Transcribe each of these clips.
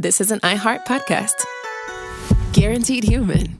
this is an iHeart podcast. Guaranteed human.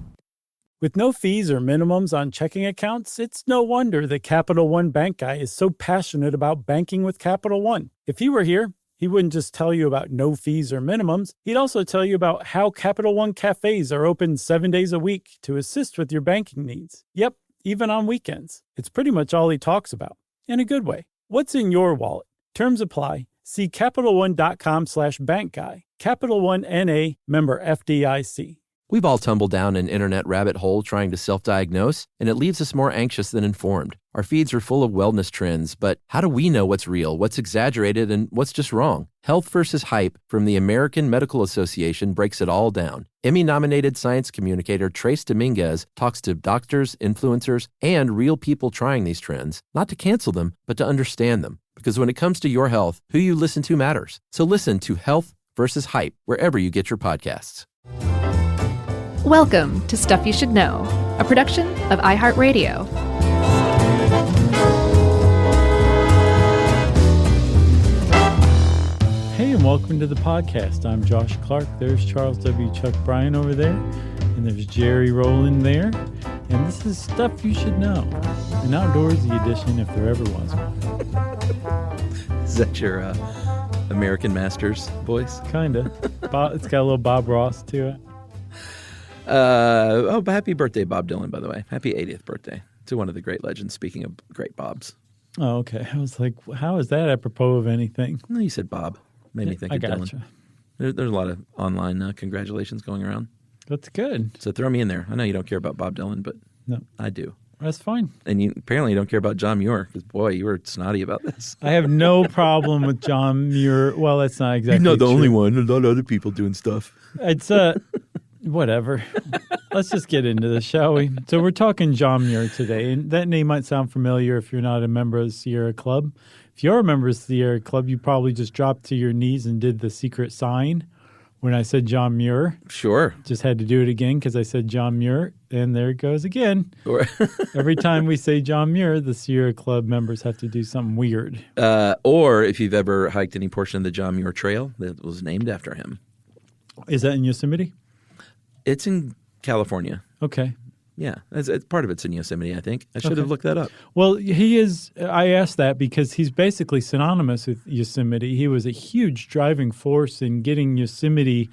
With no fees or minimums on checking accounts, it's no wonder that Capital One Bank Guy is so passionate about banking with Capital One. If he were here, he wouldn't just tell you about no fees or minimums. He'd also tell you about how Capital One cafes are open 7 days a week to assist with your banking needs. Yep, even on weekends. It's pretty much all he talks about, in a good way. What's in your wallet? Terms apply. See CapitalOne.com/bankguy. Capital One N.A., member FDIC. We've all tumbled down an internet rabbit hole trying to self-diagnose, and it leaves us more anxious than informed. Our feeds are full of wellness trends, but how do we know what's real, what's exaggerated, and what's just wrong? Health versus Hype from the American Medical Association breaks it all down. Emmy-nominated science communicator Trace Dominguez talks to doctors, influencers, and real people trying these trends, not to cancel them, but to understand them. Because when it comes to your health, who you listen to matters. So listen to Health versus Hype wherever you get your podcasts. Welcome to Stuff You Should Know, a production of iHeartRadio. Hey, and welcome to the podcast. I'm Josh Clark. There's Charles W. Chuck Bryan over there. And there's Jerry Rowland there. And this is Stuff You Should Know, an outdoorsy edition if there ever was one. Is that your American Masters voice? Kinda. It's got a little Bob Ross to it. Happy birthday, Bob Dylan, by the way. Happy 80th birthday to one of the great legends, speaking of great Bobs. Oh, okay. I was like, how is that apropos of anything? No, you said Bob. Made me think of gotcha. Dylan. There's a lot of online congratulations going around. That's good. So throw me in there. I know you don't care about Bob Dylan, but no, I do. That's fine. And you apparently don't care about John Muir, because, boy, you were snotty about this. I have no problem with John Muir. Well, that's not exactly He's not the true. only one. There's a lot of other people doing stuff. It's whatever. Let's just get into this, shall we? So we're talking John Muir today, and that name might sound familiar if you're not a member of the Sierra Club. If you're a member of the Sierra Club, you probably just dropped to your knees and did the secret sign when I said John Muir. Sure. Just had to do it again because I said John Muir, and there it goes again. Sure. Every time we say John Muir, the Sierra Club members have to do something weird. Or if you've ever hiked any portion of the John Muir Trail that was named after him. Is that in Yosemite? It's in California. Okay. Yeah. It's part of it's in Yosemite, I think. I should have looked that up. Well, he is. I asked that because he's basically synonymous with Yosemite. He was a huge driving force in getting Yosemite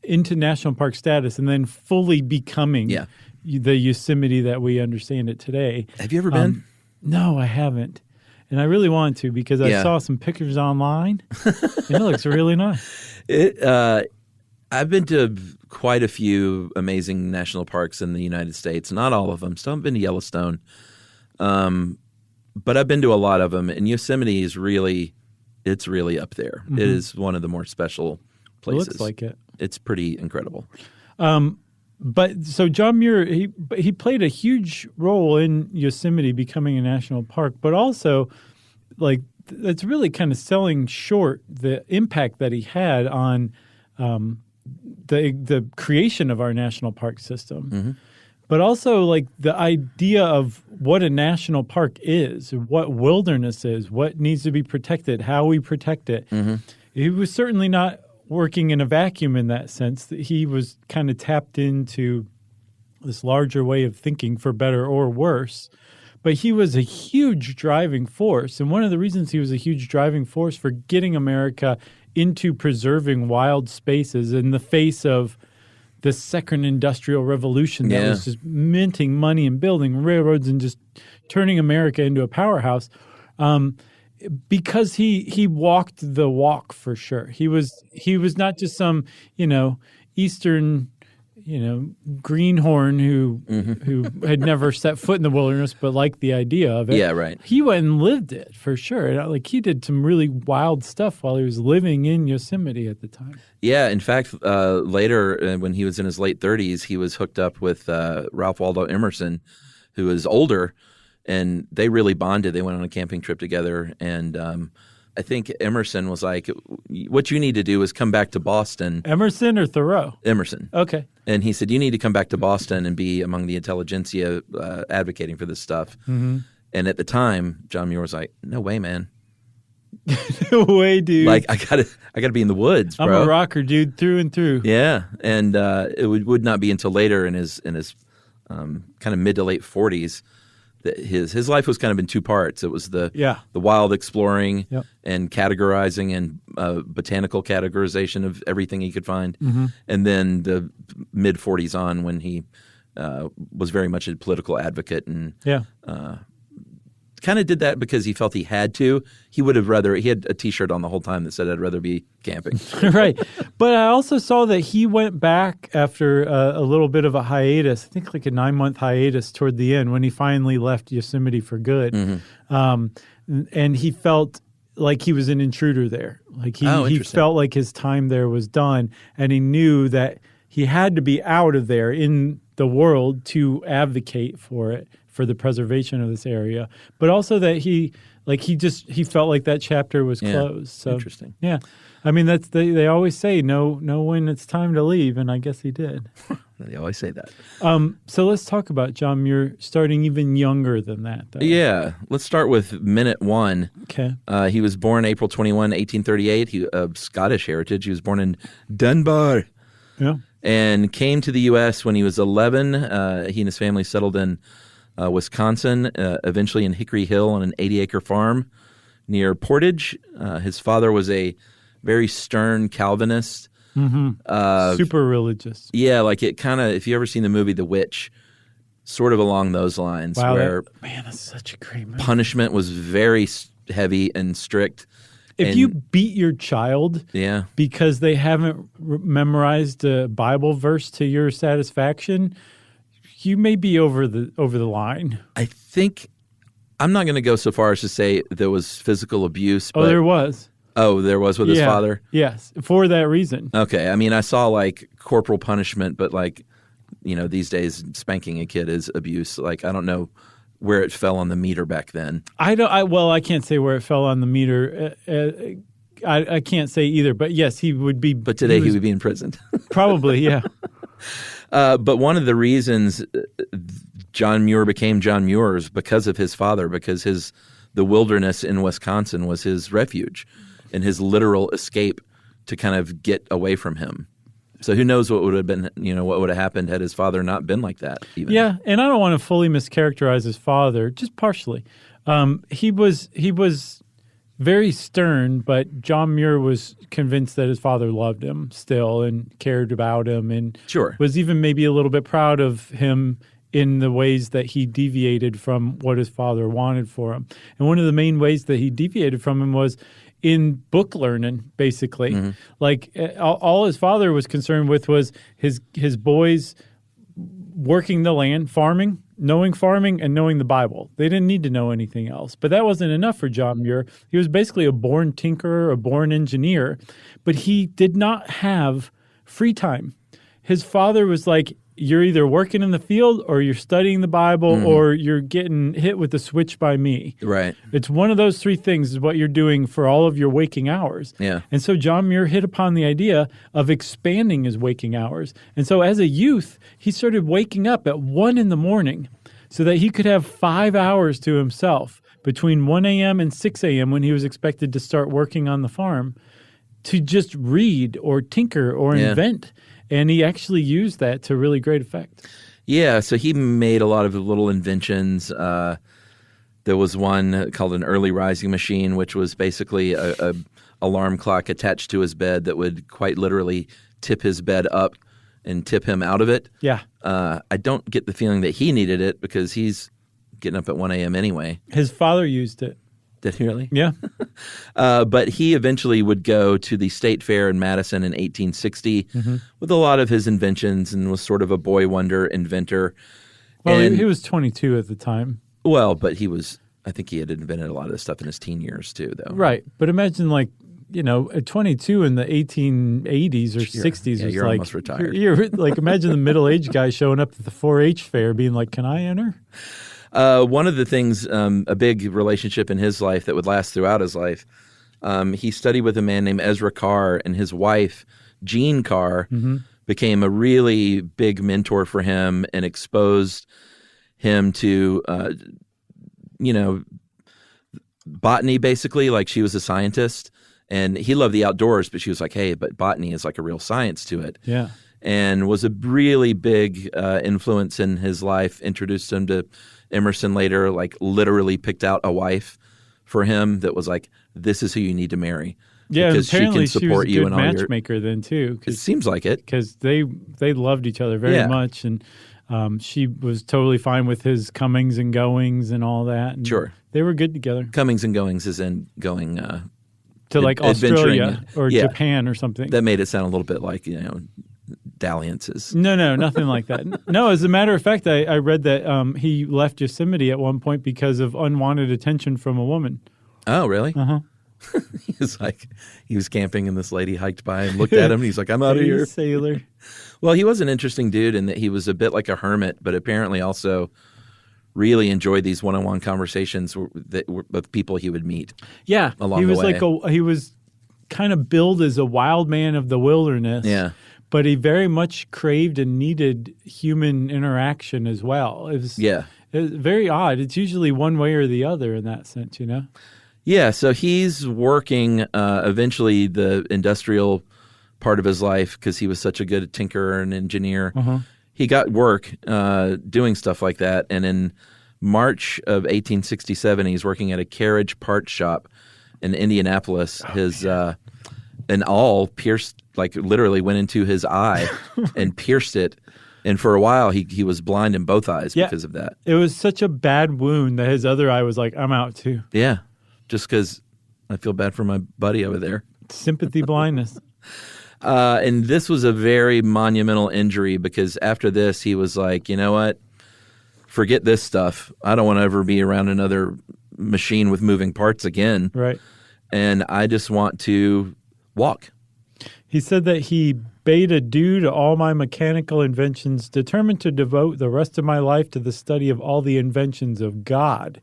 into national park status and then fully becoming the Yosemite that we understand it today. Have you ever been? No, I haven't. And I really want to because I saw some pictures online. And it looks really nice. I've been to quite a few amazing national parks in the United States. Not all of them. Still haven't been to Yellowstone. But I've been to a lot of them. And Yosemite is really up there. Mm-hmm. It is one of the more special places. It looks like it. It's pretty incredible. But so John Muir, he played a huge role in Yosemite becoming a national park, but also like it's really kind of selling short the impact that he had on the creation of our national park system, mm-hmm. but also like the idea of what a national park is, what wilderness is, what needs to be protected, how we protect it. Mm-hmm. He was certainly not working in a vacuum in that sense. That he was kind of tapped into this larger way of thinking, for better or worse. But he was a huge driving force. And one of the reasons he was a huge driving force for getting America into preserving wild spaces in the face of the second industrial revolution that was just minting money and building railroads and just turning America into a powerhouse, because he walked the walk for sure. He was not just some, Eastern, greenhorn who had never set foot in the wilderness but liked the idea of it. Yeah, right. He went and lived it for sure. And, he did some really wild stuff while he was living in Yosemite at the time. Yeah, in fact, later when he was in his late 30s, he was hooked up with Ralph Waldo Emerson, who was older, and they really bonded. They went on a camping trip together, and I think Emerson was like, what you need to do is come back to Boston. Emerson or Thoreau? Emerson. Okay. And he said, you need to come back to Boston and be among the intelligentsia advocating for this stuff. Mm-hmm. And at the time, John Muir was like, no way, man. No way, dude. Like I gotta be in the woods, bro. I'm a rocker, dude, through and through. Yeah, and it would not be until later in his kind of mid to late 40s that his life was kind of in two parts. It was the wild exploring and categorizing and botanical categorization of everything he could find, and then the mid 40s on when he was very much a political advocate and kind of did that because he felt he had to. He would have he had a T-shirt on the whole time that said, "I'd rather be camping." Right. But I also saw that he went back after a little bit of a hiatus, I think like a 9-month hiatus toward the end when he finally left Yosemite for good. And he felt like he was an intruder there. Like he felt like his time there was done, and he knew that he had to be out of there in the world to advocate for it, for the preservation of this area, but also that he felt like that chapter was closed. So interesting. Yeah. I mean, they always say know when it's time to leave, and I guess he did. They always say that. So let's talk about John Muir starting even younger than that, though. Yeah. Let's start with minute one. Okay. He was born April 21, 1838. He of Scottish heritage. He was born in Dunbar. Yeah. And came to the U.S. when he was 11. He and his family settled in Wisconsin, eventually in Hickory Hill on an 80-acre farm near Portage. His father was a very stern Calvinist. Super religious. Yeah, like it kind of, if you ever seen the movie The Witch, sort of along those lines. Wow, where that's such a great movie. Punishment was very heavy and strict. If you beat your child because they haven't memorized a Bible verse to your satisfaction, you may be over the line. I think I'm not going to go so far as to say there was physical abuse. But, there was. Oh, there was with his father? Yes, for that reason. Okay. I mean, I saw like corporal punishment, but like, these days spanking a kid is abuse. Like, I don't know where it fell on the meter back then. I can't say where it fell on the meter. I can't say either. But yes, he would be. But today he would be in prison. Probably, yeah. But one of the reasons John Muir became John Muir is because of his father, because the wilderness in Wisconsin was his refuge and his literal escape to kind of get away from him. So who knows what would have been, what would have happened had his father not been like that even. Yeah, and I don't want to fully mischaracterize his father, just partially. He was very stern, but John Muir was convinced that his father loved him still and cared about him and was even maybe a little bit proud of him in the ways that he deviated from what his father wanted for him. And one of the main ways that he deviated from him was in book learning, basically. Like all his father was concerned with was his boys working the land, farming and knowing the Bible. They didn't need to know anything else. But that wasn't enough for John Muir. He was basically a born tinkerer, a born engineer, but he did not have free time. His father was like, you're either working in the field or you're studying the Bible or you're getting hit with the switch by me. Right. It's one of those three things is what you're doing for all of your waking hours. Yeah. And so John Muir hit upon the idea of expanding his waking hours. And so as a youth, he started waking up at 1 a.m. so that he could have 5 hours to himself between 1 a.m. and 6 a.m. when he was expected to start working on the farm to just read or tinker or invent. And he actually used that to really great effect. Yeah, so he made a lot of little inventions. There was one called an early rising machine, which was basically a alarm clock attached to his bed that would quite literally tip his bed up and tip him out of it. Yeah. I don't get the feeling that he needed it because he's getting up at 1 a.m. anyway. His father used it. Did he really? Yeah. But he eventually would go to the State Fair in Madison in 1860 with a lot of his inventions and was sort of a boy wonder inventor. Well, he was 22 at the time. Well, but I think he had invented a lot of this stuff in his teen years too, though. Right. But imagine at 22 in the 1880s or 60s was you're like almost retired. You're like, imagine the middle-aged guy showing up at the 4-H fair being like, can I enter? One of the things, a big relationship in his life that would last throughout his life, he studied with a man named Ezra Carr, and his wife, Jean Carr, became a really big mentor for him and exposed him to, botany, basically. Like, she was a scientist, and he loved the outdoors, but she was like, hey, but botany is like a real science to it. Yeah. And was a really big influence in his life, introduced him to Emerson later, like literally picked out a wife for him that was like, this is who you need to marry. Yeah, because apparently she can support she you was a in good all your. matchmaker then too. It seems like it. Because they loved each other very Yeah. much, and she was totally fine with his comings and goings and all that. And Sure. they were good together. Comings and goings is in going To like adventuring. Australia or Yeah. Japan or something. That made it sound a little bit like, dalliances. No, nothing like that. No, as a matter of fact, I read that he left Yosemite at one point because of unwanted attention from a woman. Oh, really? Uh-huh. He was camping and this lady hiked by and looked at him and he's like, I'm out of here. Sailor. Well, he was an interesting dude in that he was a bit like a hermit, but apparently also really enjoyed these one-on-one conversations with people he would meet. Yeah, along he the was way. he was kind of billed as a wild man of the wilderness. Yeah. But he very much craved and needed human interaction as well. It was very odd. It's usually one way or the other in that sense, Yeah, so he's working eventually the industrial part of his life because he was such a good tinkerer and engineer. Uh-huh. He got work doing stuff like that, and in March of 1867, he's working at a carriage parts shop in Indianapolis. An awl pierced, like literally went into his eye and pierced it. And for a while, he was blind in both eyes because of that. It was such a bad wound that his other eye was like, I'm out too. Yeah, just because I feel bad for my buddy over there. Sympathy blindness. And this was a very monumental injury because after this, he was like, you know what? Forget this stuff. I don't want to ever be around another machine with moving parts again. Right. And I just want to walk. He said that he bade adieu to all my mechanical inventions, determined to devote the rest of my life to the study of all the inventions of God.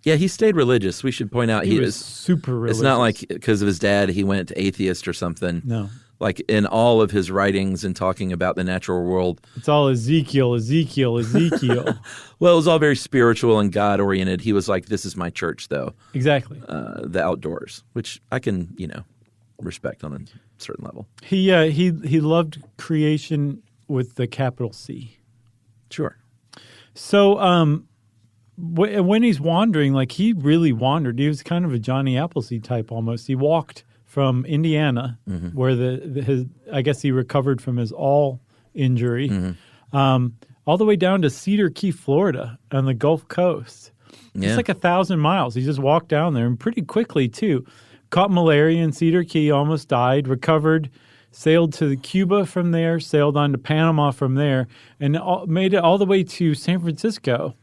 Yeah, he stayed religious. We should point out He was super religious. It's not like because of his dad he went atheist or something. No. Like in all of his writings and talking about the natural world. It's all Ezekiel. Well, it was all very spiritual and God-oriented. He was like, this is my church, though. Exactly. The outdoors, which I can, respect on a certain level. He loved creation with the capital C. Sure. So when he's wandering, like he really wandered. He was kind of a Johnny Appleseed type almost. He walked from Indiana, where I guess he recovered from his awl injury, all the way down to Cedar Key, Florida, on the Gulf Coast. Yeah. It's like 1,000 miles. He just walked down there, and pretty quickly too. Caught malaria in Cedar Key, almost died, recovered, sailed to Cuba from there, sailed on to Panama from there, and made it all the way to San Francisco.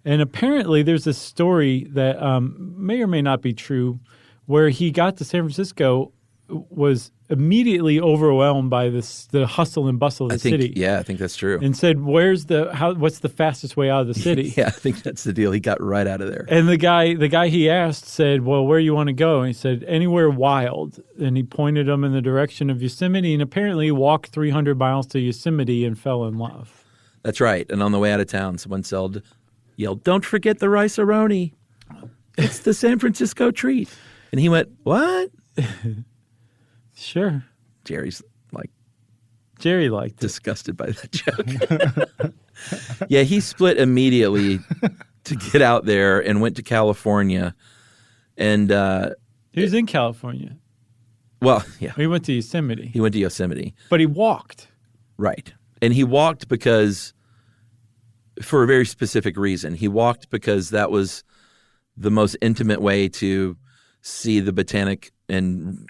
And apparently there's a story that may or may not be true, where he got to San Francisco, was immediately overwhelmed by the hustle and bustle of the city. Yeah, I think that's true. And said, what's the fastest way out of the city? Yeah, I think that's the deal. He got right out of there. And the guy he asked said, well, where you want to go? And he said, anywhere wild. And he pointed him in the direction of Yosemite, and apparently he walked 300 miles to Yosemite and fell in love. That's right. And on the way out of town, someone yelled, don't forget the rice-a-roni. It's the San Francisco treat. And he went, what? Sure. Jerry liked disgusted by that joke. Yeah, he split immediately to get out there and went to California. And he was in California. Well, yeah. He went to Yosemite. He went to Yosemite. But he walked. Right. And he walked for a very specific reason. He walked because that was the most intimate way to see the botanic and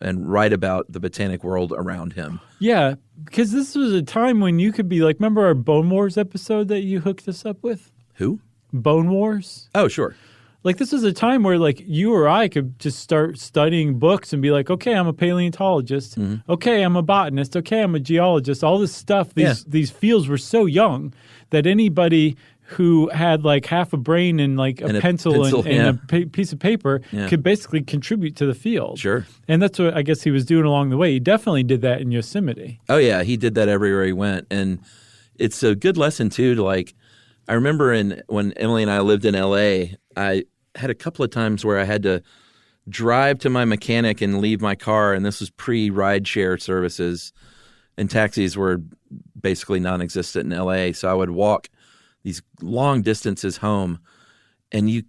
write about the botanic world around him. Yeah, because this was a time when you could be like, remember our Bone Wars episode that you hooked us up with? Who? Bone Wars? Oh, sure. Like this was a time where like you or I could just start studying books and be like, okay, I'm a paleontologist. Mm-hmm. Okay, I'm a botanist. Okay, I'm a geologist. All this stuff, these fields were so young that anybody who had like half a brain and like a pencil and a piece of paper could basically contribute to the field. Sure. And that's what I guess he was doing along the way. He definitely did that in Yosemite. Oh, yeah. He did that everywhere he went. And it's a good lesson, too, to like – I remember when Emily and I lived in L.A., had a couple of times where I had to drive to my mechanic and leave my car, and this was pre-rideshare services, and taxis were basically non-existent in LA. So I would walk these long distances home, and you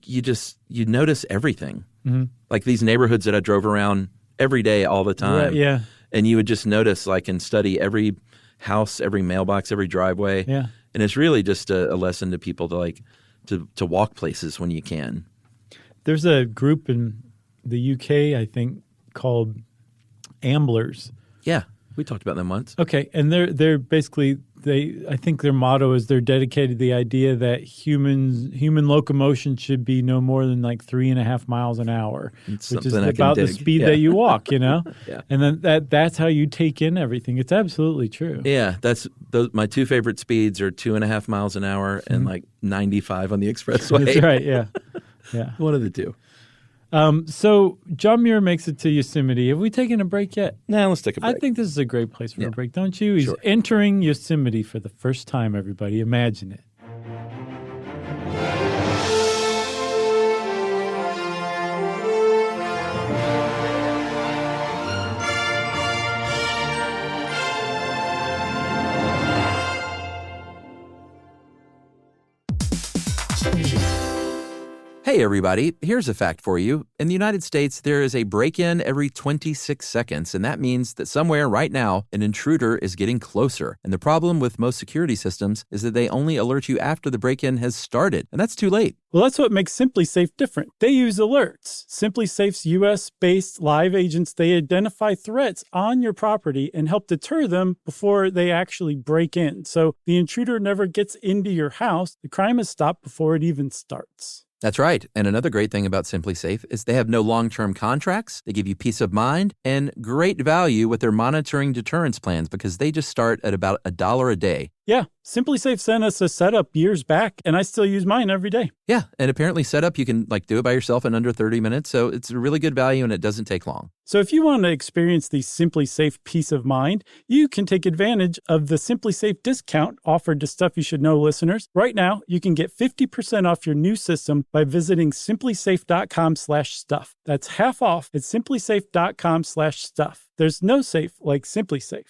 notice everything. Mm-hmm. Like these neighborhoods that I drove around every day all the time. Right, yeah. And you would just notice and study every house, every mailbox, every driveway. Yeah. And it's really just a lesson to people to walk places when you can. There's a group in the UK, I think, called Amblers. Yeah, we talked about them once. Okay, and they're basically I think their motto is they're dedicated to the idea that human locomotion should be no more than 3.5 miles an hour, which is about the speed that you walk, Yeah. And then that's how you take in everything. It's absolutely true. Yeah, my two favorite speeds are 2.5 miles an hour and 95 on the expressway. That's right, yeah. Yeah. One of the two. So John Muir makes it to Yosemite. Have we taken a break yet? Nah, let's take a break. I think this is a great place for a break, don't you? He's Sure. entering Yosemite for the first time, everybody. Imagine it. Hey, everybody. Here's a fact for you. In the United States, there is a break-in every 26 seconds, and that means that somewhere right now, an intruder is getting closer. And the problem with most security systems is that they only alert you after the break-in has started, and that's too late. Well, that's what makes SimpliSafe different. They use alerts. SimpliSafe's U.S.-based live agents, they identify threats on your property and help deter them before they actually break in. So the intruder never gets into your house. The crime is stopped before it even starts. That's right. And another great thing about SimpliSafe is they have no long-term contracts. They give you peace of mind and great value with their monitoring deterrence plans because they just start at about $1 a day. Yeah, SimpliSafe sent us a setup years back, and I still use mine every day. Yeah, and apparently setup, you can do it by yourself in under 30 minutes, so it's a really good value and it doesn't take long. So if you want to experience the SimpliSafe peace of mind, you can take advantage of the SimpliSafe discount offered to Stuff You Should Know listeners. Right now, you can get 50% off your new system by visiting simplisafe.com/stuff. That's half off at simplisafe.com/stuff. There's no safe like SimpliSafe.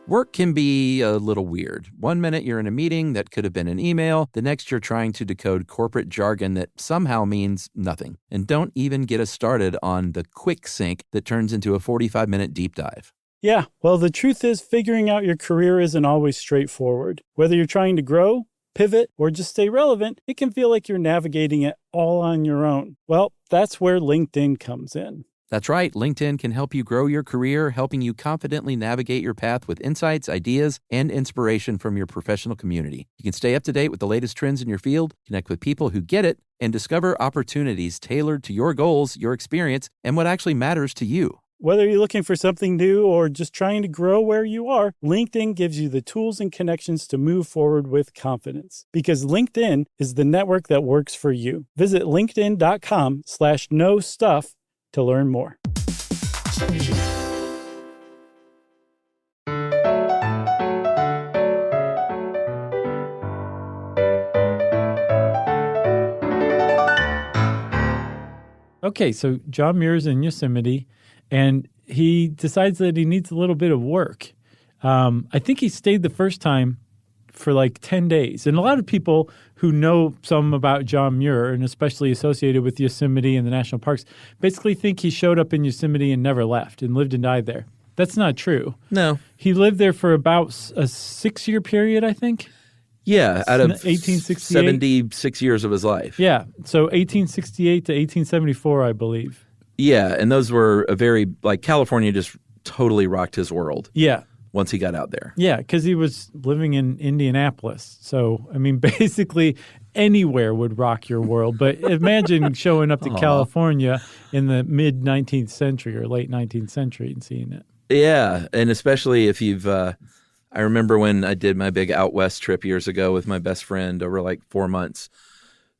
Work can be a little weird. One minute you're in a meeting that could have been an email. The next you're trying to decode corporate jargon that somehow means nothing. And don't even get us started on the quick sync that turns into a 45-minute deep dive. Yeah, well, the truth is figuring out your career isn't always straightforward. Whether you're trying to grow, pivot, or just stay relevant, it can feel like you're navigating it all on your own. Well, that's where LinkedIn comes in. That's right. LinkedIn can help you grow your career, helping you confidently navigate your path with insights, ideas, and inspiration from your professional community. You can stay up to date with the latest trends in your field, connect with people who get it, and discover opportunities tailored to your goals, your experience, and what actually matters to you. Whether you're looking for something new or just trying to grow where you are, LinkedIn gives you the tools and connections to move forward with confidence. Because LinkedIn is the network that works for you. Visit linkedin.com/knowstuff to learn more. Okay, so John Muir's in Yosemite, and he decides that he needs a little bit of work. I think he stayed the first time for 10 days. And a lot of people who know some about John Muir, and especially associated with Yosemite and the national parks, basically think he showed up in Yosemite and never left and lived and died there. That's not true. No. He lived there for about a 6-year period, I think. Yeah, out of 1868. 76 years of his life. Yeah, so 1868 to 1874, I believe. Yeah, and those were a very, California just totally rocked his world. Yeah. Once he got out there. Yeah, because he was living in Indianapolis. So, I mean, basically anywhere would rock your world. But imagine showing up to California in the mid-19th century or late 19th century and seeing it. Yeah, and especially if you've I remember when I did my big out west trip years ago with my best friend over 4 months.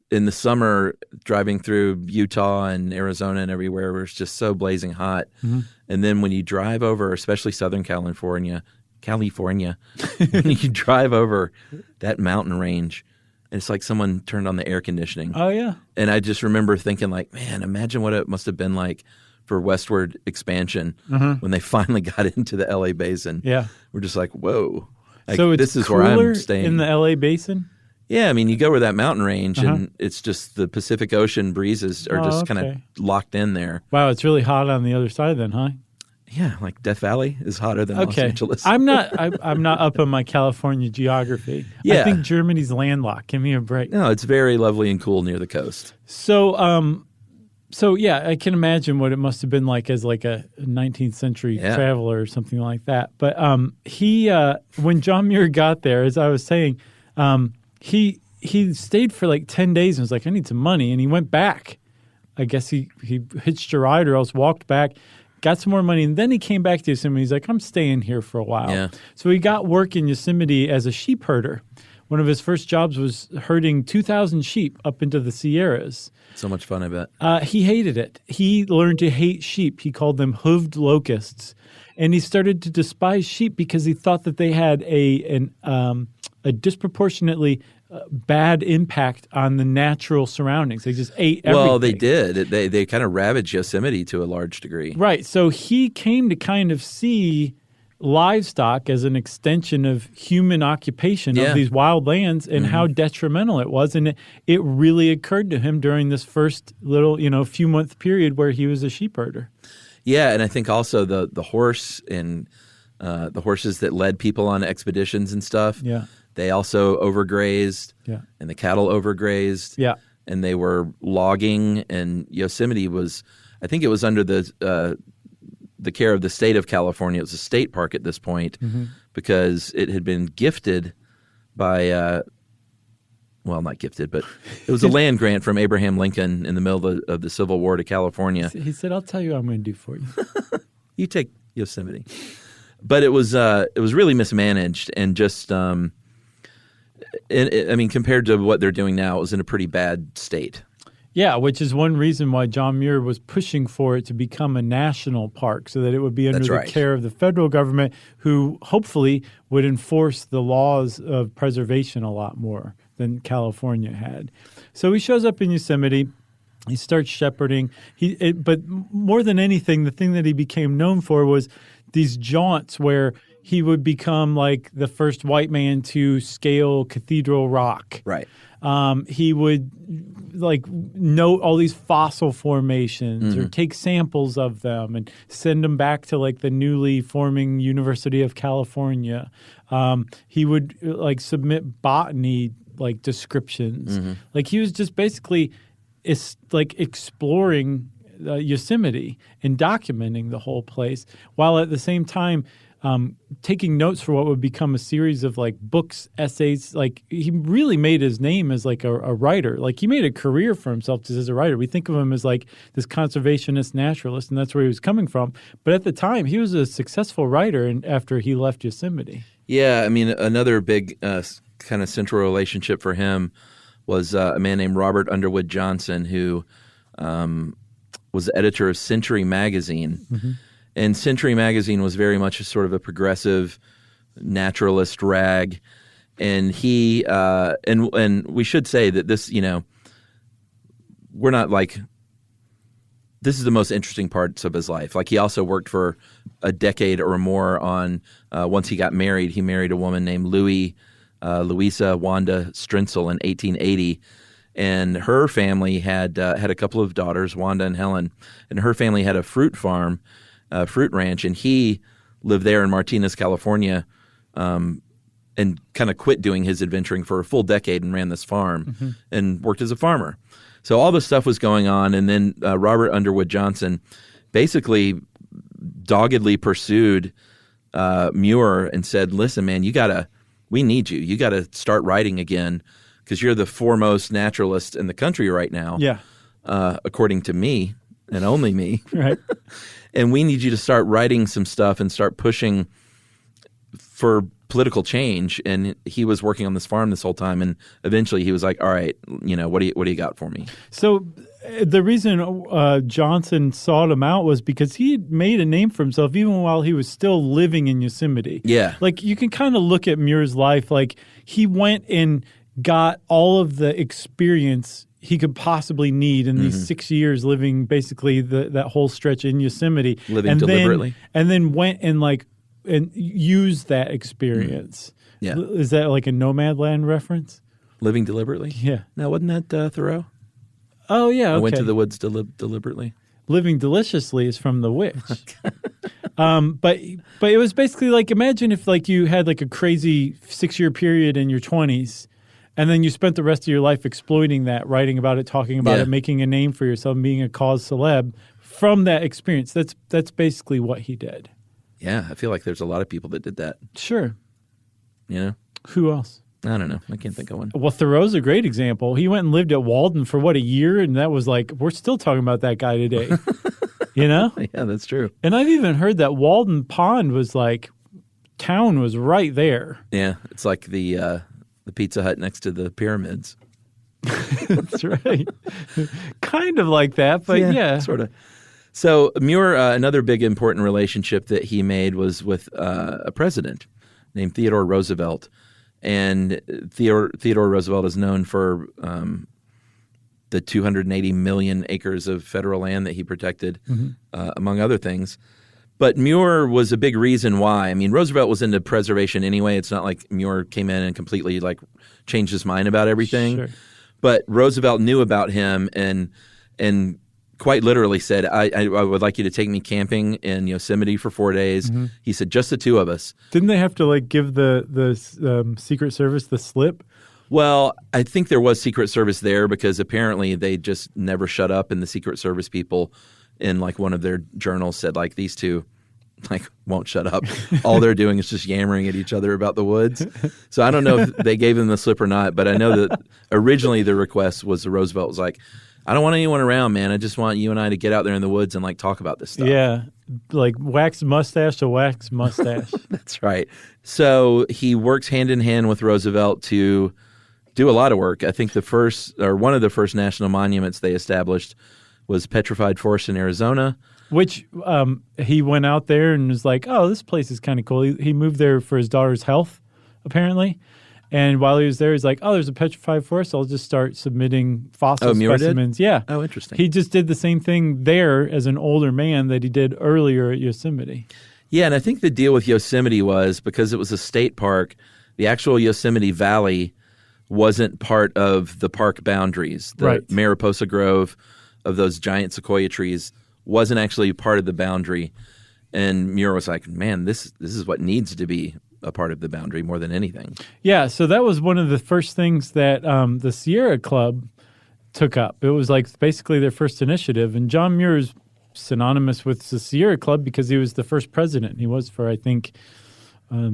In the summer, driving through Utah and Arizona and everywhere, where it's just so blazing hot. Mm-hmm. And then when you drive over, especially Southern California, California. When you drive over that mountain range, and it's like someone turned on the air conditioning. Oh, yeah. And I just remember thinking like, man, imagine what it must have been like for westward expansion when they finally got into the LA basin. Yeah. We're just like, whoa. Like, So it's this is where cooler I'm staying. in the LA basin? Yeah, I mean, you go over that mountain range and it's just the Pacific Ocean breezes are just kind of locked in there. Wow, it's really hot on the other side then, huh? Yeah, like Death Valley is hotter than Los Angeles. I'm not up on my California geography. Yeah. I think Germany's landlocked. Give me a break. No, it's very lovely and cool near the coast. So yeah, I can imagine what it must have been like as like a 19th century traveler or something like that. But when John Muir got there, as I was saying, he stayed for like 10 days and was like, I need some money. And he went back. I guess he hitched a ride or else walked back, got some more money. And then he came back to Yosemite. He's like, I'm staying here for a while. Yeah. So he got work in Yosemite as a sheep herder. One of his first jobs was herding 2,000 sheep up into the Sierras. So much fun, I bet. He hated it. He learned to hate sheep. He called them hooved locusts. And he started to despise sheep because he thought that they had a disproportionately bad impact on the natural surroundings. They just ate everything. Well, they did. They kind of ravaged Yosemite to a large degree. Right. So he came to kind of see livestock as an extension of human occupation of these wild lands and how detrimental it was. And it really occurred to him during this first little, few month period where he was a sheep herder. Yeah, and I think also the horse and the horses that led people on expeditions and stuff, they also overgrazed, and the cattle overgrazed, and they were logging, and Yosemite was, I think it was under the care of the state of California. It was a state park at this point because it had been gifted by well, not gifted, but it was a land grant from Abraham Lincoln in the middle of the Civil War to California. He said, I'll tell you what I'm going to do for you. You take Yosemite. But it was really mismanaged and just, I mean, compared to what they're doing now, it was in a pretty bad state. Yeah, which is one reason why John Muir was pushing for it to become a national park so that it would be under the care of the federal government, who hopefully would enforce the laws of preservation a lot more than California had. So he shows up in Yosemite. He starts shepherding. But more than anything, the thing that he became known for was these jaunts where he would become like the first white man to scale Cathedral Rock. Right. He would note all these fossil formations or take samples of them and send them back to like the newly forming University of California. He would submit botany descriptions. Like he was just basically exploring Yosemite and documenting the whole place, while at the same time taking notes for what would become a series of books, essays. He really made his name as a writer. He made a career for himself just as a writer. We think of him as this conservationist naturalist, and that's where he was coming from. But at the time, he was a successful writer after he left Yosemite. Yeah, I mean, another big kind of central relationship for him was a man named Robert Underwood Johnson, who was the editor of Century Magazine. And Century Magazine was very much a sort of a progressive naturalist rag. And he and we should say that this, we're not this is the most interesting parts of his life. He also worked for a decade or more on, once he got married, he married a woman named Louisa Wanda Strentzel in 1880. And her family had a couple of daughters, Wanda and Helen. And her family had a fruit farm, fruit ranch, and he lived there in Martinez, California, and kind of quit doing his adventuring for a full decade and ran this farm and worked as a farmer. So all this stuff was going on, and then Robert Underwood Johnson basically doggedly pursued Muir and said, "Listen, man, we need you. You got to start writing again because you're the foremost naturalist in the country right now." Yeah, according to me and only me. Right. And we need you to start writing some stuff and start pushing for political change. And he was working on this farm this whole time. And eventually he was like, all right, what do you got for me? So the reason Johnson sought him out was because he had made a name for himself even while he was still living in Yosemite. Yeah. Like, you can kind of look at Muir's life. Like, he went and got all of the experience he could possibly need in these 6 years living basically that whole stretch in Yosemite. Living deliberately. And then went and used that experience. Yeah. Is that like a Nomadland reference? Living deliberately? Yeah. Now, wasn't that Thoreau? Oh, yeah. Okay. I went to the woods deliberately. Living deliciously is from The Witch. But it was basically like, imagine if like you had like a crazy 6-year period in your 20s, and then you spent the rest of your life exploiting that, writing about it, talking about it, making a name for yourself, being a cause celeb from that experience. That's basically what he did. Yeah, I feel like there's a lot of people that did that. Sure. You know? Who else? I don't know. I can't think of one. Well, Thoreau's a great example. He went and lived at Walden for, a year? And that was like, we're still talking about that guy today. You know? Yeah, that's true. And I've even heard that Walden Pond was like, town was right there. Yeah, it's like the Pizza Hut next to the pyramids. That's right. Kind of like that, but yeah. Sort of. So Muir, another big important relationship that he made was with a president named Theodore Roosevelt. And Theodore Roosevelt is known for the 280 million acres of federal land that he protected, among other things. But Muir was a big reason why. I mean, Roosevelt was into preservation anyway. It's not like Muir came in and completely like changed his mind about everything. Sure. But Roosevelt knew about him and quite literally said, I would like you to take me camping in Yosemite for 4 days. He said, just the two of us. Didn't they have to like give the Secret Service the slip? Well, I think there was Secret Service there because apparently they just never shut up, and the Secret Service people in like one of their journals said like these two like won't shut up. All they're doing is just yammering at each other about the woods. So I don't know if they gave them the slip or not, but I know that originally the request was Roosevelt was like, I don't want anyone around, man. I just want you and I to get out there in the woods and like talk about this stuff. Yeah, like wax mustache to wax mustache. That's right. So he works hand in hand with Roosevelt to do a lot of work. I think one of the first national monuments they established was Petrified Forest in Arizona. Which he went out there and was like, oh, this place is kind of cool. He moved there for his daughter's health, apparently. And while he was there, he's like, oh, there's a petrified forest. I'll just start submitting fossil specimens. Did? Yeah. Oh, interesting. He just did the same thing there as an older man that he did earlier at Yosemite. Yeah, and I think the deal with Yosemite was because it was a state park, the actual Yosemite Valley wasn't part of the park boundaries. The Mariposa Grove of those giant sequoia trees wasn't actually part of the boundary. And Muir was like, man, this is what needs to be a part of the boundary more than anything. Yeah, so that was one of the first things that the Sierra Club took up. It was like basically their first initiative. And John Muir is synonymous with the Sierra Club because he was the first president. He was for, I think...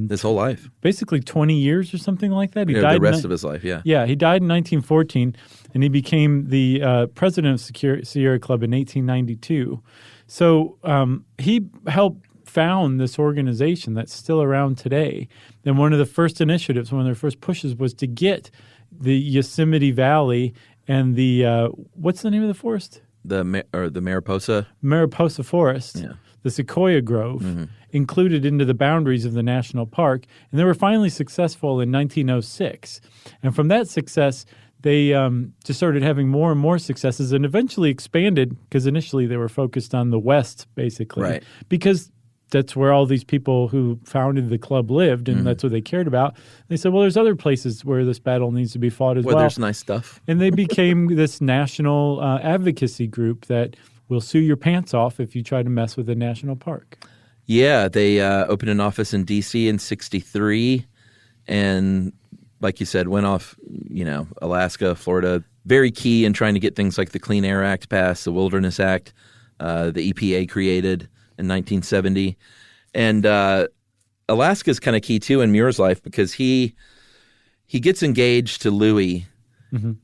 his whole life. Basically 20 years or something like that. He died the rest of his life, yeah. Yeah, he died in 1914, and he became the president of Sierra Club in 1892. So he helped found this organization that's still around today. And one of the first initiatives, one of their first pushes was to get the Yosemite Valley and the, what's the name of the forest? The Mariposa? Mariposa Forest. Yeah. The Sequoia Grove, included into the boundaries of the national park. And they were finally successful in 1906. And from that success, they just started having more and more successes and eventually expanded because initially they were focused on the West, basically. Right. Because that's where all these people who founded the club lived, and that's what they cared about. They said, well, there's other places where this battle needs to be fought as well. Where there's nice stuff. And they became this national advocacy group that will sue your pants off if you try to mess with a national park. Yeah, they opened an office in D.C. in 1963, and like you said, went off, Alaska, Florida. Very key in trying to get things like the Clean Air Act passed, the Wilderness Act, the EPA created in 1970. And Alaska is kind of key, too, in Muir's life because he gets engaged to Louie,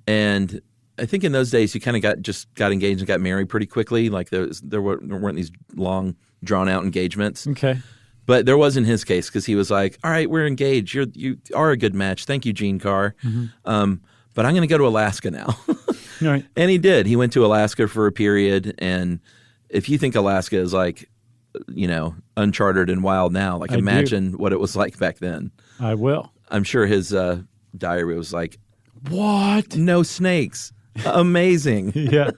and I think in those days you kind of got engaged and got married pretty quickly. Like there weren't these long, drawn-out engagements. Okay. But there was in his case because he was like, all right, we're engaged. You are a good match. Thank you, Gene Carr. But I'm going to go to Alaska now. Right. And he did. He went to Alaska for a period. And if you think Alaska is like, uncharted and wild now, like imagine what it was like back then. I will. I'm sure his diary was like, what? No snakes. Amazing. Yeah.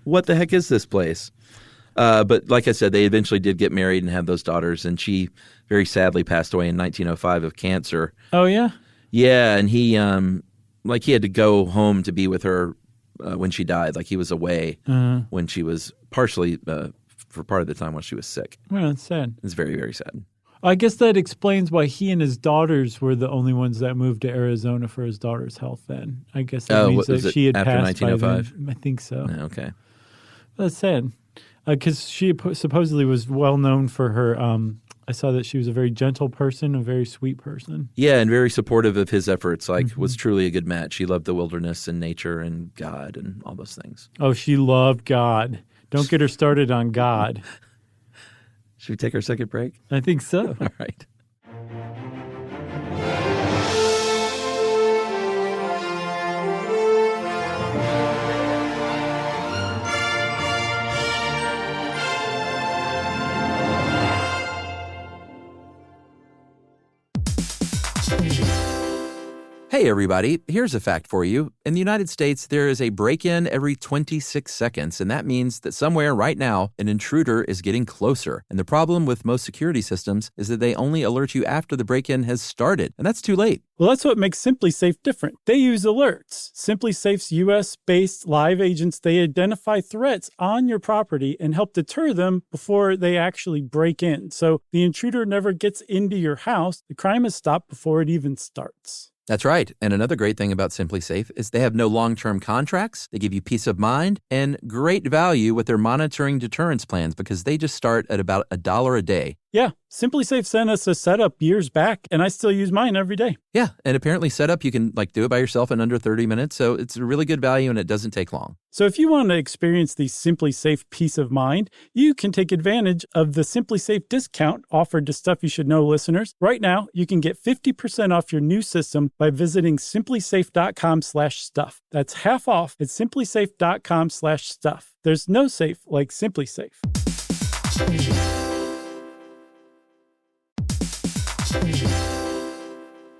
What the heck is this place? But like I said, they eventually did get married and have those daughters. And she very sadly passed away in 1905 of cancer. Oh, yeah? Yeah. And he had to go home to be with her when she died. Like he was away when she was partially for part of the time while she was sick. Well, that's sad. It's very, very sad. I guess that explains why he and his daughters were the only ones that moved to Arizona for his daughter's health then. I guess that means that she had after passed 1905? by then. I think so. Yeah, okay. That's sad. Because she supposedly was well known for her, I saw that she was a very gentle person, a very sweet person. Yeah, and very supportive of his efforts, was truly a good match. She loved the wilderness and nature and God and all those things. Oh, she loved God. Don't get her started on God. Should we take our second break? I think so. All right. Hey, everybody. Here's a fact for you. In the United States, there is a break-in every 26 seconds, and that means that somewhere right now, an intruder is getting closer. And the problem with most security systems is that they only alert you after the break-in has started, and that's too late. Well, that's what makes SimpliSafe different. They use alerts. SimpliSafe's U.S.-based live agents, they identify threats on your property and help deter them before they actually break in. So the intruder never gets into your house. The crime is stopped before it even starts. That's right. And another great thing about SimpliSafe is they have no long-term contracts. They give you peace of mind and great value with their monitoring deterrence plans because they just start at about $1 a day. Yeah, SimpliSafe sent us a setup years back, and I still use mine every day. Yeah, and apparently setup, you can do it by yourself in under 30 minutes, so it's a really good value and it doesn't take long. So if you want to experience the SimpliSafe peace of mind, you can take advantage of the SimpliSafe discount offered to Stuff You Should Know listeners. Right now, you can get 50% off your new system by visiting simplisafe.com/stuff. That's half off at simplisafe.com/stuff. There's no safe like SimpliSafe.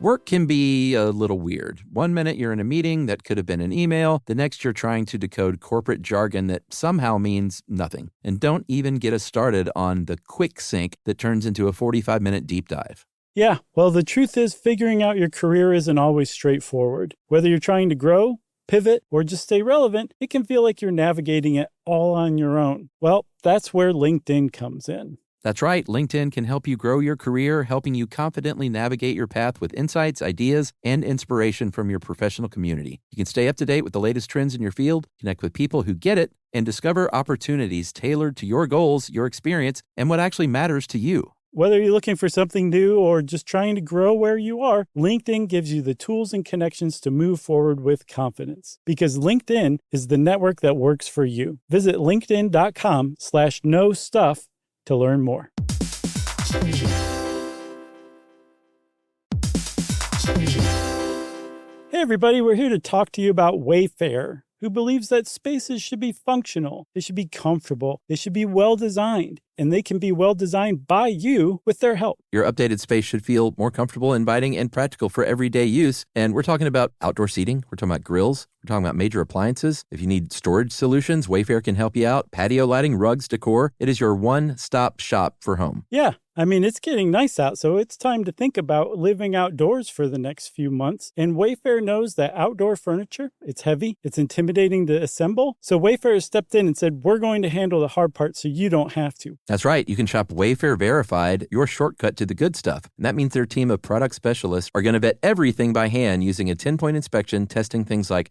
Work can be a little weird. One minute you're in a meeting that could have been an email. The next you're trying to decode corporate jargon that somehow means nothing. And don't even get us started on the quick sync that turns into a 45-minute deep dive. Yeah, well, the truth is figuring out your career isn't always straightforward. Whether you're trying to grow, pivot, or just stay relevant, it can feel like you're navigating it all on your own. Well, that's where LinkedIn comes in. That's right. LinkedIn can help you grow your career, helping you confidently navigate your path with insights, ideas, and inspiration from your professional community. You can stay up to date with the latest trends in your field, connect with people who get it, and discover opportunities tailored to your goals, your experience, and what actually matters to you. Whether you're looking for something new or just trying to grow where you are, LinkedIn gives you the tools and connections to move forward with confidence. Because LinkedIn is the network that works for you. Visit linkedin.com/knowstuff to learn more. Hey everybody, we're here to talk to you about Wayfair, who believes that spaces should be functional, they should be comfortable, they should be well designed, and they can be well designed by you with their help. Your updated space should feel more comfortable, inviting, and practical for everyday use. And we're talking about outdoor seating. We're talking about grills. We're talking about major appliances. If you need storage solutions, Wayfair can help you out. Patio lighting, rugs, decor. It is your one-stop shop for home. Yeah, I mean, it's getting nice out, so it's time to think about living outdoors for the next few months. And Wayfair knows that outdoor furniture, it's heavy, it's intimidating to assemble. So Wayfair has stepped in and said, we're going to handle the hard part so you don't have to. That's right. You can shop Wayfair Verified, your shortcut to the good stuff. And that means their team of product specialists are going to vet everything by hand using a 10-point inspection, testing things like,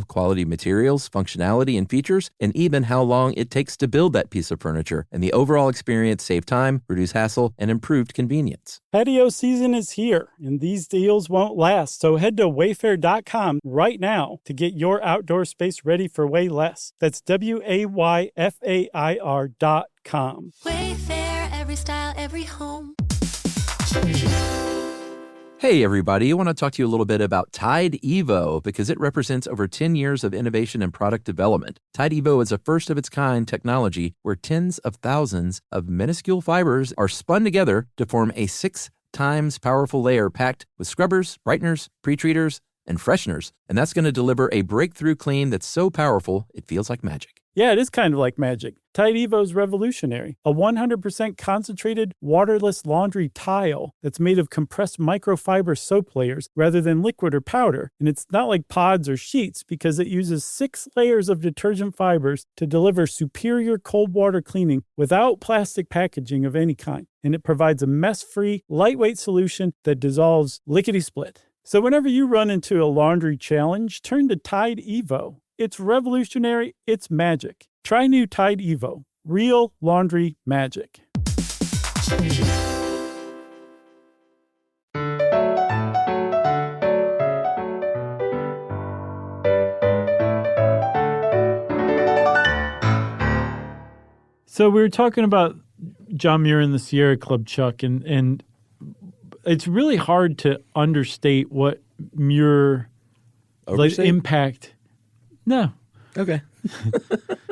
quality materials, functionality and features, and even how long it takes to build that piece of furniture. And the overall experience save time, reduce hassle, and improved convenience. Patio season is here, and these deals won't last. So head to wayfair.com right now to get your outdoor space ready for way less. That's WAYFAIR.com. Wayfair, every style, every home. Hey, everybody. I want to talk to you a little bit about Tide Evo because it represents over 10 years of innovation and product development. Tide Evo is a first-of-its-kind technology where tens of thousands of minuscule fibers are spun together to form a 6 times powerful layer packed with scrubbers, brighteners, pre-treaters, and fresheners. And that's going to deliver a breakthrough clean that's so powerful it feels like magic. Yeah, it is kind of like magic. Tide Evo is revolutionary. A 100% concentrated, waterless laundry tile that's made of compressed microfiber soap layers rather than liquid or powder. And it's not like pods or sheets because it uses 6 layers of detergent fibers to deliver superior cold water cleaning without plastic packaging of any kind. And it provides a mess-free, lightweight solution that dissolves lickety-split. So whenever you run into a laundry challenge, turn to Tide Evo. It's revolutionary. It's magic. Try new Tide Evo. Real laundry magic. So we were talking about John Muir and the Sierra Club, Chuck, and it's really hard to understate what Muir impact. No. Okay.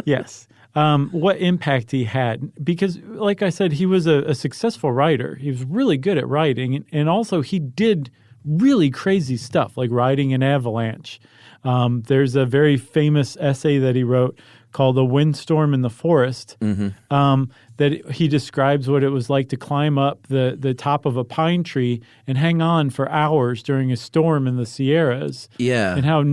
Yes. What impact he had. Because, like I said, he was a successful writer. He was really good at writing. And also he did really crazy stuff, like riding an avalanche. There's a very famous essay that he wrote called A Windstorm in the Forest, that he describes what it was like to climb up the top of a pine tree and hang on for hours during a storm in the Sierras. Yeah. And how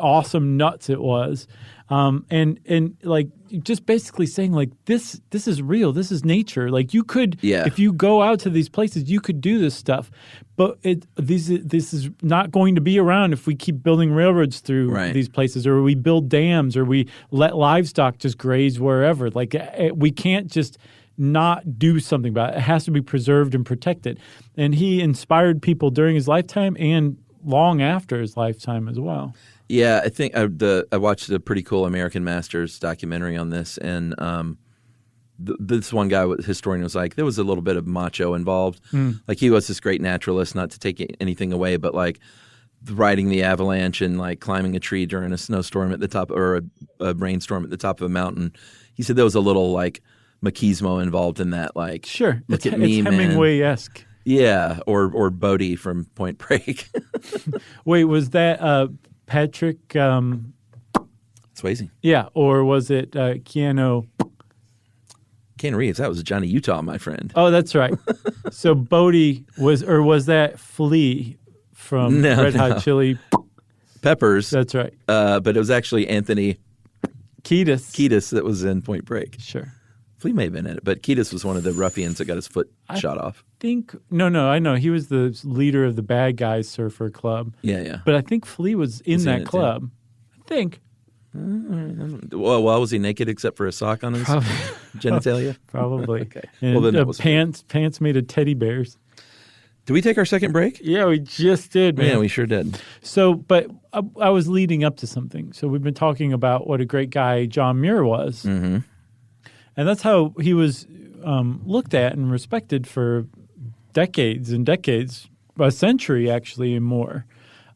awesome nuts it was. And like just basically saying like this is real, this is nature. Like you could, if you go out to these places, you could do this stuff. But this is not going to be around if we keep building railroads through these places, or we build dams, or we let livestock just graze wherever. Like we can't just not do something about it. It has to be preserved and protected. And he inspired people during his lifetime and long after his lifetime as well. Yeah, I think I watched a pretty cool American Masters documentary on this, and this one guy, historian, was like, there was a little bit of macho involved. Like he was this great naturalist, not to take anything away, but like riding the avalanche and like climbing a tree during a snowstorm at the top, or a rainstorm at the top of a mountain. He said there was a little like machismo involved in that. Like, sure, look at me, man. Hemingway-esque. Yeah, or Bodie from Point Break. Wait, was that Patrick Swayze? Yeah, or was it Keanu Reeves? That was Johnny Utah, my friend. Oh, that's right. So Bodie was that Flea from Red Hot Chili Peppers? That's right. But it was actually Anthony Kiedis that was in Point Break. Sure. Flea may have been in it, but Kiedis was one of the ruffians that got his foot shot off. No, I know. He was the leader of the Bad Guys Surfer Club. Yeah. But I think Flea was in that club. Too? I think. Well, was he naked except for a sock on his genitalia? Probably. Okay. And well, then that was pants made of teddy bears. Did we take our second break? Yeah, we just did, man. Yeah, we sure did. So, but I was leading up to something. So we've been talking about what a great guy John Muir was. Mm-hmm. And that's how he was looked at and respected for decades and decades, a century actually and more.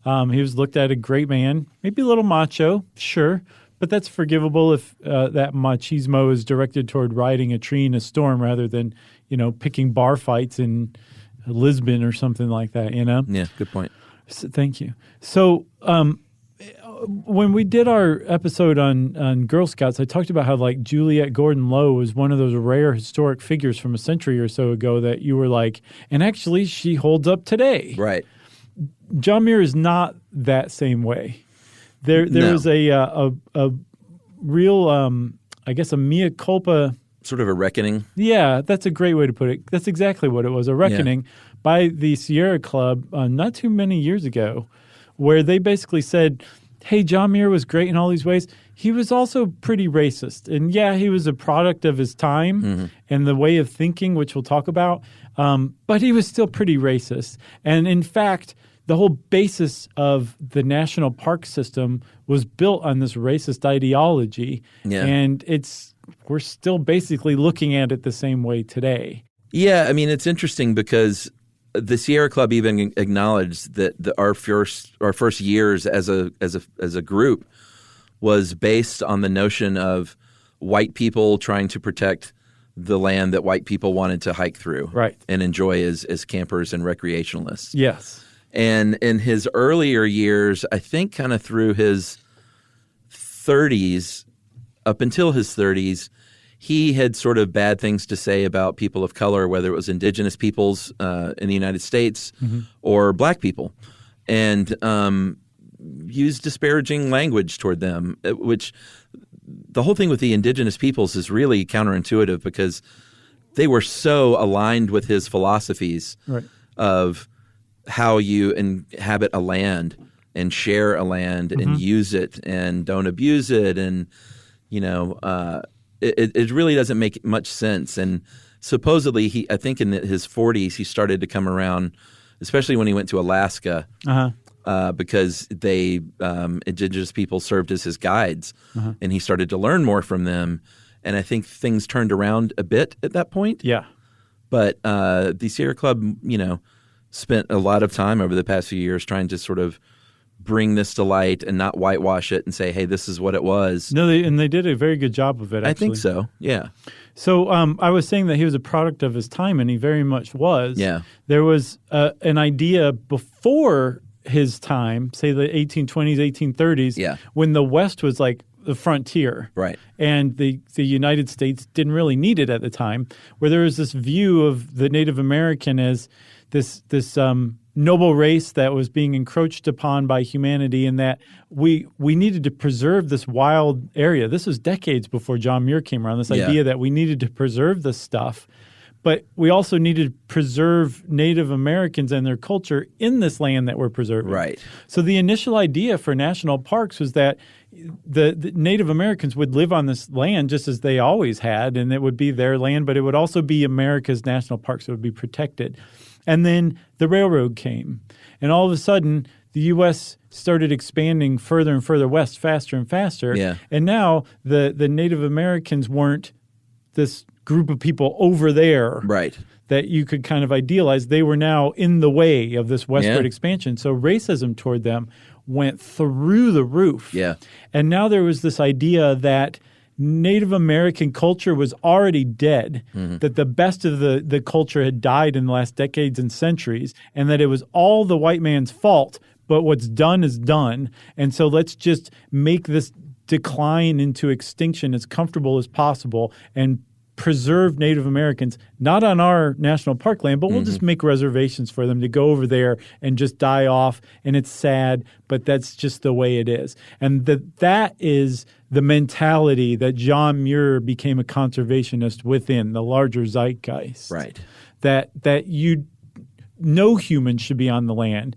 He was looked at a great man, maybe a little macho, sure, but that's forgivable if that machismo is directed toward riding a tree in a storm rather than, picking bar fights in Lisbon or something like that, Yeah, good point. So, thank you. So when we did our episode on Girl Scouts, I talked about how like Juliette Gordon-Low was one of those rare historic figures from a century or so ago that you were like, and actually she holds up today. Right. John Muir is not that same way. There was a real, I guess, a mea culpa. Sort of a reckoning. Yeah, that's a great way to put it. That's exactly what it was, a reckoning by the Sierra Club not too many years ago, where they basically said, hey, John Muir was great in all these ways. He was also pretty racist. And yeah, he was a product of his time and the way of thinking, which we'll talk about. But he was still pretty racist. And in fact, the whole basis of the national park system was built on this racist ideology. Yeah. And we're still basically looking at it the same way today. Yeah, I mean, it's interesting because the Sierra Club even acknowledged that our first years as a group was based on the notion of white people trying to protect the land that white people wanted to hike through and enjoy as campers and recreationalists. Yes. And in his earlier years, I think kind of through his 30s, up until his 30s, he had sort of bad things to say about people of color, whether it was indigenous peoples in the United States or black people, and used disparaging language toward them, which the whole thing with the indigenous peoples is really counterintuitive because they were so aligned with his philosophies of how you inhabit a land and share a land and use it and don't abuse it. And, it really doesn't make much sense. And supposedly, I think in his 40s, he started to come around, especially when he went to Alaska, because indigenous people served as his guides, and he started to learn more from them. And I think things turned around a bit at that point. Yeah. But the Sierra Club, spent a lot of time over the past few years trying to sort of bring this to light and not whitewash it and say, hey, this is what it was. No, they did a very good job of it, actually. I think so, yeah. So I was saying that he was a product of his time, and he very much was. Yeah. There was an idea before his time, say the 1820s, 1830s, when the West was like the frontier. Right. And the United States didn't really need it at the time, where there was this view of the Native American as this noble race that was being encroached upon by humanity, and that we needed to preserve this wild area. This was decades before John Muir came around, this idea that we needed to preserve this stuff. But we also needed to preserve Native Americans and their culture in this land that we're preserving. Right. So the initial idea for national parks was that the Native Americans would live on this land just as they always had, and it would be their land, but it would also be America's national parks. It would be protected. And then the railroad came, and all of a sudden the U.S. started expanding further and further west, faster and faster. Yeah. And now the Native Americans weren't this group of people over there that you could kind of idealize. They were now in the way of this westward expansion. So racism toward them went through the roof. Yeah. And now there was this idea that Native American culture was already dead, that the best of the culture had died in the last decades and centuries, and that it was all the white man's fault, but what's done is done. And so let's just make this decline into extinction as comfortable as possible and preserve Native Americans, not on our national park land, but we'll just make reservations for them to go over there and just die off. And it's sad, but that's just the way it is. And that is the mentality that John Muir became a conservationist within the larger zeitgeist. Right. That no human should be on the land,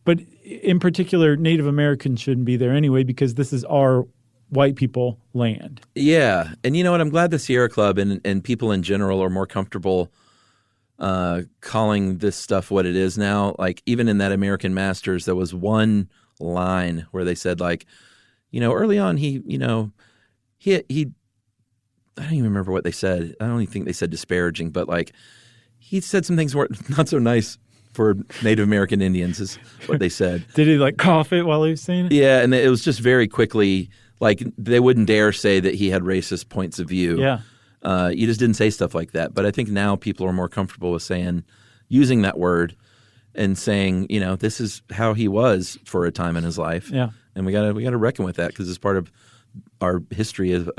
but in particular, Native Americans shouldn't be there anyway because this is our white people land. Yeah. And you know what? I'm glad the Sierra Club and people in general are more comfortable calling this stuff what it is now. Like even in that American Masters, there was one line where they said like, early on he I don't even remember what they said. I don't even think they said disparaging, but like he said some things weren't not so nice for Native American Indians is what they said. Did he like cough it while he was saying it? Yeah. And it was just very quickly like they wouldn't dare say that he had racist points of view. Yeah. You just didn't say stuff like that. But I think now people are more comfortable with using that word and saying, this is how he was for a time in his life. Yeah. And we gotta reckon with that because it's part of our history of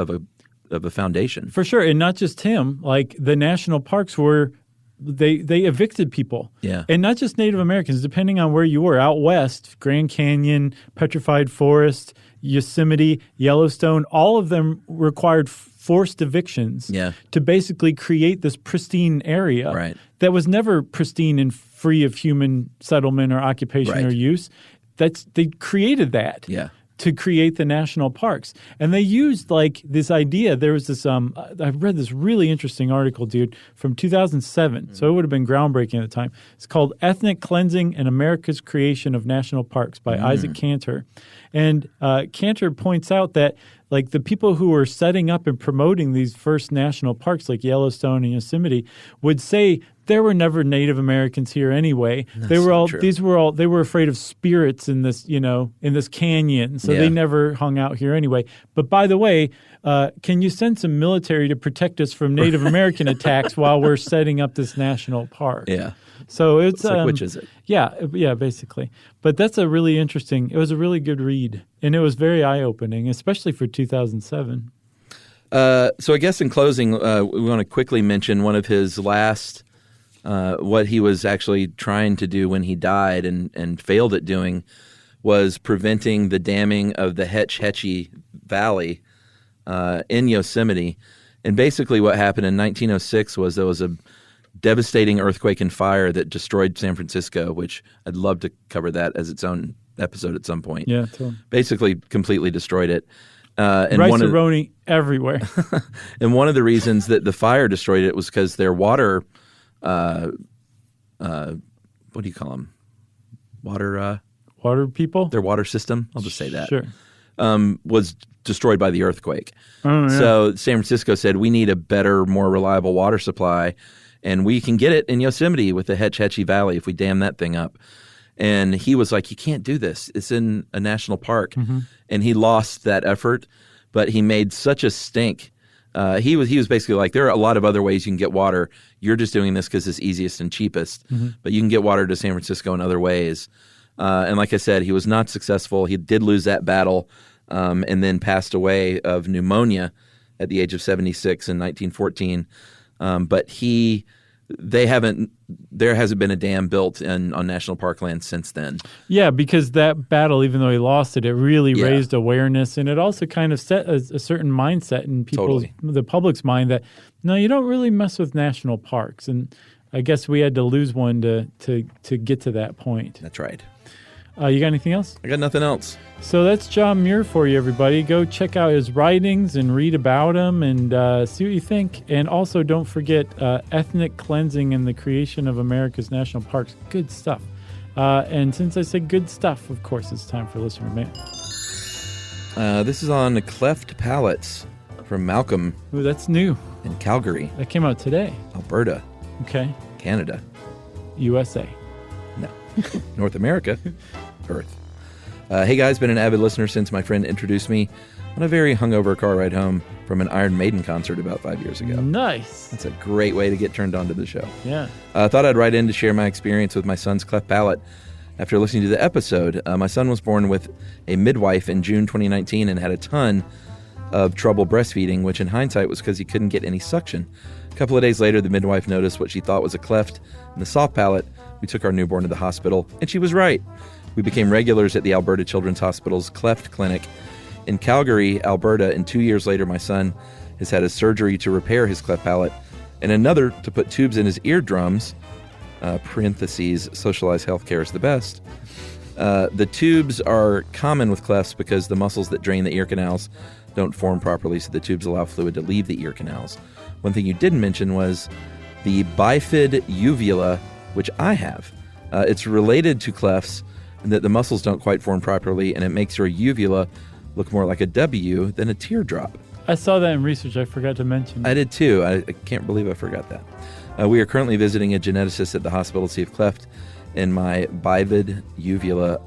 a foundation. For sure. And not just him. Like the national parks were they evicted people. Yeah. And not just Native Americans, depending on where you were. Out west, Grand Canyon, Petrified Forest, Yosemite, Yellowstone, all of them required forced evictions to basically create this pristine area that was never pristine and free of human settlement or occupation or use. They created that to create the national parks. And they used like this idea. There was this I read this really interesting article, dude, from 2007. So it would have been groundbreaking at the time. It's called Ethnic Cleansing and America's Creation of National Parks by Isaac Cantor. And Cantor points out that like the people who were setting up and promoting these first national parks like Yellowstone and Yosemite would say there were never Native Americans here anyway. They were afraid of spirits in this, in this canyon. So they never hung out here anyway. But by the way, can you send some military to protect us from Native American attacks while we're setting up this national park? Yeah. So it's like, which is it? Yeah, basically. But that's it was a really good read. And it was very eye-opening, especially for 2007. So I guess in closing, we want to quickly mention one of his last, what he was actually trying to do when he died and failed at doing was preventing the damming of the Hetch Hetchy Valley in Yosemite. And basically what happened in 1906 was there was a devastating earthquake and fire that destroyed San Francisco, which I'd love to cover that as its own episode at some point. Yeah, totally. Basically completely destroyed it. And rice-a-roni everywhere. And one of the reasons that the fire destroyed it was because their water, what do you call them? Water people? Their water system, I'll just say that, sure. Was destroyed by the earthquake. Oh, yeah. So San Francisco said, we need a better, more reliable water supply, and we can get it in Yosemite with the Hetch Hetchy Valley if we dam that thing up. And he was like, you can't do this. It's in a national park. Mm-hmm. And he lost that effort, but he made such a stink. He was basically like, there are a lot of other ways you can get water. You're just doing this because it's easiest and cheapest. Mm-hmm. But you can get water to San Francisco in other ways. And like I said, he was not successful. He did lose that battle and then passed away of pneumonia at the age of 76 in 1914. But there hasn't been a dam built on national park land since then. Yeah, because that the even though he lost it, it really raised awareness, and it also kind of set a certain mindset in the public's mind that no, you don't really mess with national parks. And I guess we had to lose one to get to that point. That's right. You got anything else? I got nothing else. So that's John Muir for you, everybody. Go check out his writings and read about him and see what you think. And also don't forget Ethnic Cleansing and the Creation of America's National Parks. Good stuff. And since I said good stuff, of course, it's time for Listener Mail. This is on Cleft Palates from Malcolm. Ooh, that's new. In Calgary. That came out today. Alberta. Okay. Canada. USA. No. North America. Earth. Hey guys, been an avid listener since my friend introduced me on a very hungover car ride home from an Iron Maiden concert about 5 years ago. Nice. That's a great way to get turned on to the show. Yeah. I thought I'd write in to share my experience with my son's cleft palate. After listening to the episode, my son was born with a midwife in June 2019 and had a ton of trouble breastfeeding, which in hindsight was because he couldn't get any suction. A couple of days later, the midwife noticed what she thought was a cleft in the soft palate. We took our newborn to the hospital, and she was right. We became regulars at the Alberta Children's Hospital's Cleft Clinic in Calgary, Alberta, and 2 years later, my son has had a surgery to repair his cleft palate and another to put tubes in his eardrums, parentheses, socialized healthcare is the best. The tubes are common with clefts because the muscles that drain the ear canals don't form properly, so the tubes allow fluid to leave the ear canals. One thing you didn't mention was the bifid uvula, which I have. It's related to clefts in that the muscles don't quite form properly, and it makes your uvula look more like a W than a teardrop. I saw that in research. I forgot to mention. I did too. I can't believe I forgot that. We are currently visiting a geneticist at the hospital to see if cleft and my bifid uvula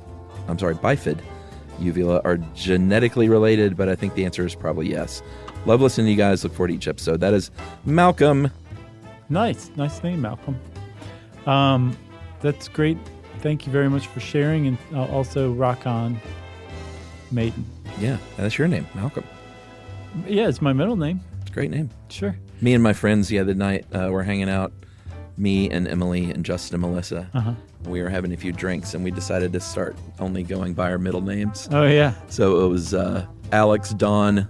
are genetically related, but I think the answer is probably yes. Love listening to you guys. Look forward to each episode. That is Malcolm. Nice name, Malcolm. That's great. Thank you very much for sharing, and also rock on, Maiden. Yeah, that's your name, Malcolm. Yeah, it's my middle name. It's a great name. Sure. Me and my friends the other night were hanging out, me and Emily and Justin and Melissa. Uh-huh. We were having a few drinks, and we decided to start only going by our middle names. Oh, yeah. So it was Alex, Dawn,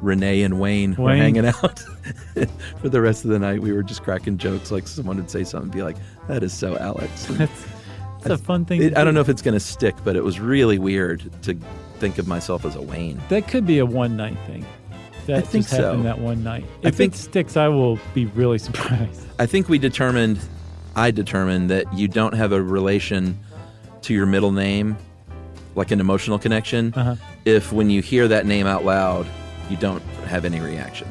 Renee, and Wayne were hanging out. For the rest of the night, we were just cracking jokes. Like someone would say something and be like, that is so Alex. That's a fun thing. I don't know if it's going to stick, but it was really weird to think of myself as a Wayne. That could be a one-night thing. I think just happened that one night. If it sticks, I will be really surprised. I think I determined that you don't have a relation to your middle name, like an emotional connection, if when you hear that name out loud, you don't have any reaction.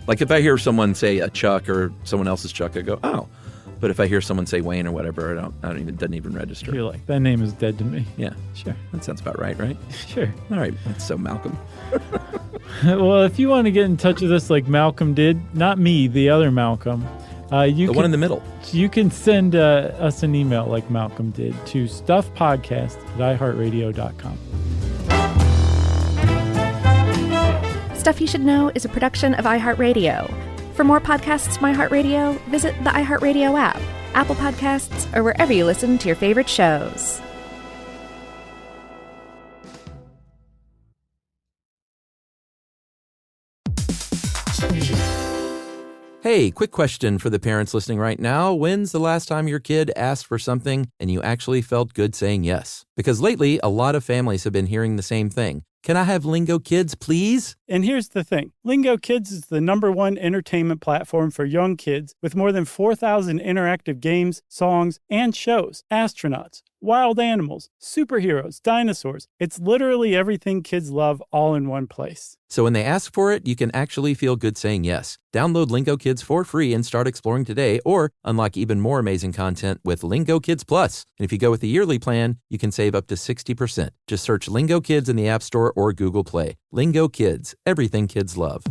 Like if I hear someone say a Chuck or someone else's Chuck, I go, oh, But if I hear someone say Wayne or whatever, it doesn't even register. You're like, that name is dead to me. Yeah, sure. That sounds about right? Sure. All right. That's so Malcolm. Well, if you want to get in touch with us like Malcolm did, not me, the other Malcolm, The one in the middle. You can send us an email like Malcolm did to stuffpodcast@iheartradio.com. Stuff You Should Know is a production of iHeartRadio. For more podcasts from iHeartRadio, visit the iHeartRadio app, Apple Podcasts, or wherever you listen to your favorite shows. Hey, quick question for the parents listening right now. When's the last time your kid asked for something and you actually felt good saying yes? Because lately, a lot of families have been hearing the same thing. Can I have Lingo Kids, please? And here's the thing. Lingo Kids is the #1 entertainment platform for young kids with more than 4,000 interactive games, songs, and shows. Astronauts, wild animals, superheroes, dinosaurs. It's literally everything kids love all in one place. So when they ask for it, you can actually feel good saying yes. Download Lingo Kids for free and start exploring today, or unlock even more amazing content with Lingo Kids Plus. And if you go with the yearly plan, you can save up to 60%. Just search Lingo Kids in the App Store or Google Play. Lingo Kids, everything kids love.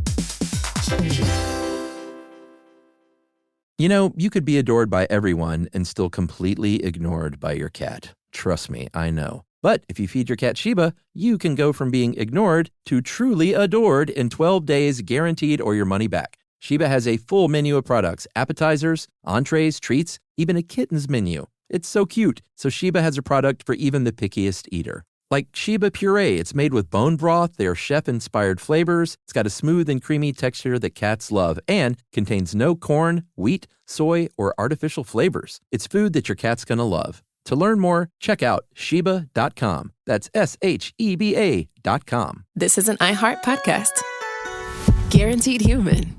You know, you could be adored by everyone and still completely ignored by your cat. Trust me, I know. But if you feed your cat Sheba, you can go from being ignored to truly adored in 12 days guaranteed or your money back. Sheba has a full menu of products, appetizers, entrees, treats, even a kitten's menu. It's so cute. So Sheba has a product for even the pickiest eater. Like Sheba Puree, it's made with bone broth, they are chef-inspired flavors, it's got a smooth and creamy texture that cats love, and contains no corn, wheat, soy, or artificial flavors. It's food that your cat's gonna love. To learn more, check out Sheba.com. That's SHEBA.com. This is an iHeart podcast. Guaranteed human.